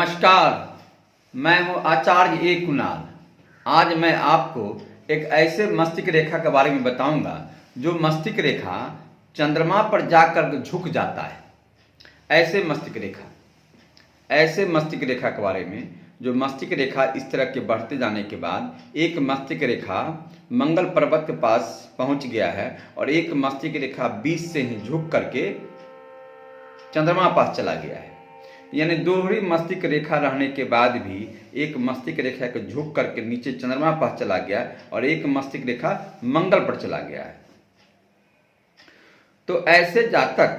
नमस्कार, मैं हूं आचार्य ए कुणाल। आज मैं आपको एक ऐसे मस्तिष्क रेखा के बारे में बताऊंगा जो मस्तिष्क रेखा चंद्रमा पर जाकर झुक जाता है। ऐसे मस्तिष्क रेखा के बारे में जो मस्तिष्क रेखा इस तरह के बढ़ते जाने के बाद एक मस्तिष्क रेखा मंगल पर्वत के पास पहुंच गया है और एक मस्तिष्क रेखा बीच से ही झुक करके चंद्रमा पास चला गया है। यानी दोहरी मस्तिष्क रेखा रहने के बाद भी एक मस्तिष्क रेखा को झुक करके नीचे चंद्रमा पास चला गया और एक मस्तिष्क रेखा मंगल पर चला गया है। तो ऐसे जातक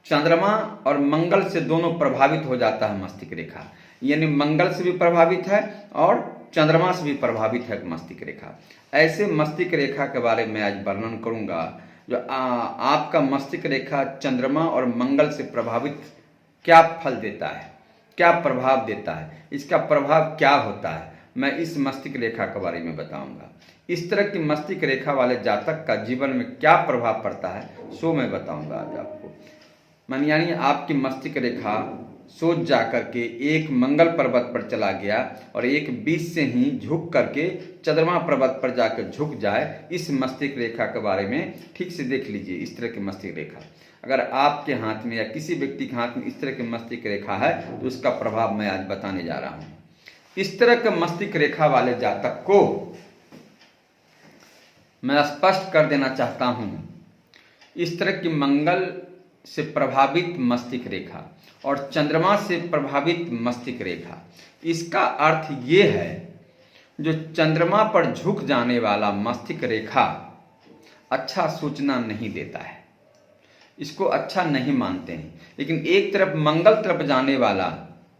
चंद्रमा और मंगल से दोनों प्रभावित हो जाता है मस्तिष्क रेखा, यानी मंगल से भी प्रभावित है और चंद्रमा से भी प्रभावित है मस्तिष्क रेखा। ऐसे मस्तिष्क रेखा के बारे में आज वर्णन करूंगा जो आपका मस्तिष्क रेखा चंद्रमा और मंगल से प्रभावित क्या फल देता है, क्या प्रभाव देता है, इसका प्रभाव क्या होता है, मैं इस मस्तिष्क रेखा के बारे में बताऊंगा। इस तरह की मस्तिष्क रेखा वाले जातक का जीवन में क्या प्रभाव पड़ता है सो मैं बताऊंगा आज आपको। यानी आपकी मस्तिष्क रेखा सोच जाकर के एक मंगल पर्वत पर चला गया और एक बीच से ही झुक करके चंद्रमा पर्वत पर जाकर झुक जाए, इस मस्तिष्क रेखा के बारे में ठीक से देख लीजिए। इस तरह की मस्तिष्क रेखा अगर आपके हाथ में या किसी व्यक्ति के हाथ में इस तरह की मस्तिष्क रेखा है तो उसका प्रभाव मैं आज बताने जा रहा हूं। इस तरह के मस्तिष्क रेखा वाले जातक को मैं स्पष्ट कर देना चाहता हूं, इस तरह की मंगल से प्रभावित मस्तिष्क रेखा और चंद्रमा से प्रभावित मस्तिष्क रेखा, इसका अर्थ ये है जो चंद्रमा पर झुक जाने वाला मस्तिष्क रेखा अच्छा सूचना नहीं देता है, इसको अच्छा नहीं मानते हैं। लेकिन एक तरफ मंगल तरफ जाने वाला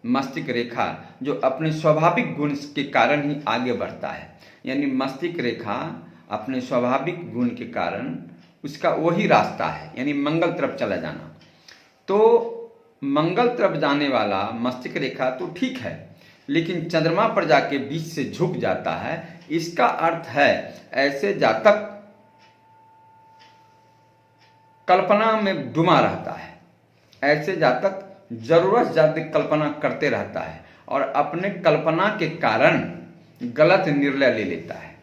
मस्तिष्क रेखा जो अपने स्वाभाविक गुण के कारण ही आगे बढ़ता है, यानी मस्तिष्क रेखा अपने स्वाभाविक गुण के कारण उसका वही रास्ता है, यानी मंगल तरफ चला जाना। तो मंगल तरफ जाने वाला मस्तिष्क रेखा तो ठीक है, लेकिन चंद्रमा पर जाके बीच से झुक जाता है। इसका अर्थ है ऐसे जातक कल्पना में डूबा रहता है, ऐसे जातक जरूरत ज्यादा कल्पना करते रहता है और अपने कल्पना के कारण गलत निर्णय ले लेता है।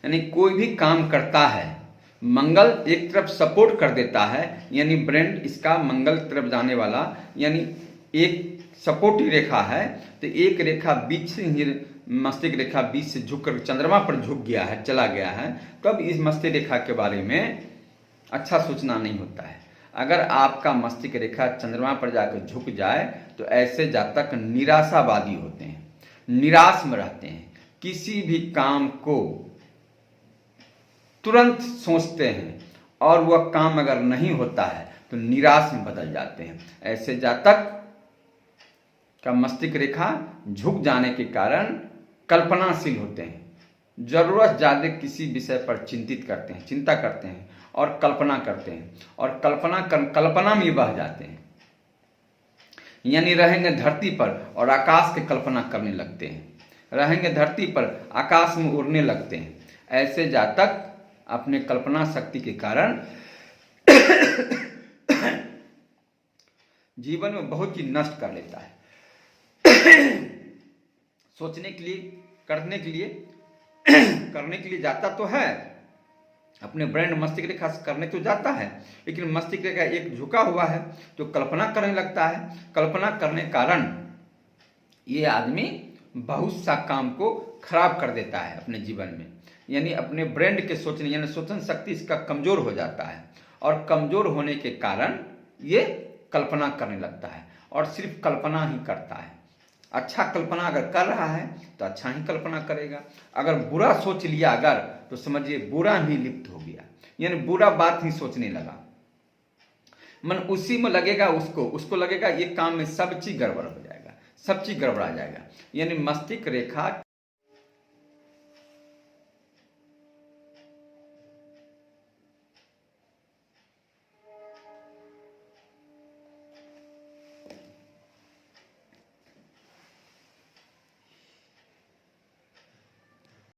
यानी कोई भी काम करता है, मंगल एक तरफ सपोर्ट कर देता है, यानी ब्रेन इसका मंगल तरफ जाने वाला, यानी एक सपोर्टिव रेखा है, तो एक रेखा बीच से ही मस्तिष्क रेखा बीच से झुक कर चंद्रमा पर झुक गया है, चला गया है, तो अब इस मस्तिष्क रेखा के बारे में अच्छा सूचना नहीं होता है। अगर आपका मस्तिष्क रेखा चंद्रमा पर जाकर झुक जाए तो ऐसे जातक निराशावादी होते हैं, निराश में रहते हैं, किसी भी काम को तुरंत सोचते हैं और वह काम अगर नहीं होता है तो निराश में बदल जाते हैं। ऐसे जातक का मस्तिष्क रेखा झुक जाने के कारण कल्पनाशील होते हैं, जरूरत ज्यादा किसी विषय पर चिंता करते हैं और कल्पना करते हैं और कल्पना में बह जाते हैं, यानी रहेंगे धरती पर और आकाश की कल्पना करने लगते हैं, रहेंगे धरती पर आकाश में उड़ने लगते हैं। ऐसे जातक अपने कल्पना शक्ति के कारण जीवन में बहुत चीज नष्ट कर लेता है। सोचने के लिए करने के लिए जाता तो है, अपने ब्रेन मस्तिष्क रेखा से करने तो जाता है, लेकिन मस्तिष्क रेखा एक झुका हुआ है तो कल्पना करने लगता है। कल्पना करने कारण ये आदमी बहुत सा काम को खराब कर देता है अपने जीवन में, यानी अपने ब्रेन के सोचने यानी सोचन शक्ति इसका कमजोर हो जाता है और कमजोर होने के कारण ये कल्पना करने लगता है और सिर्फ कल्पना ही करता है। अच्छा कल्पना अगर कर रहा है तो अच्छा ही कल्पना करेगा, अगर बुरा सोच लिया अगर तो समझिए बुरा ही लिप्त हो गया, यानी बुरा बात ही सोचने लगा, मन उसी में लगेगा, उसको लगेगा ये काम में सब चीज गड़बड़ हो जाएगा, सब चीज गड़बड़ा जाएगा। यानी मस्तिष्क रेखा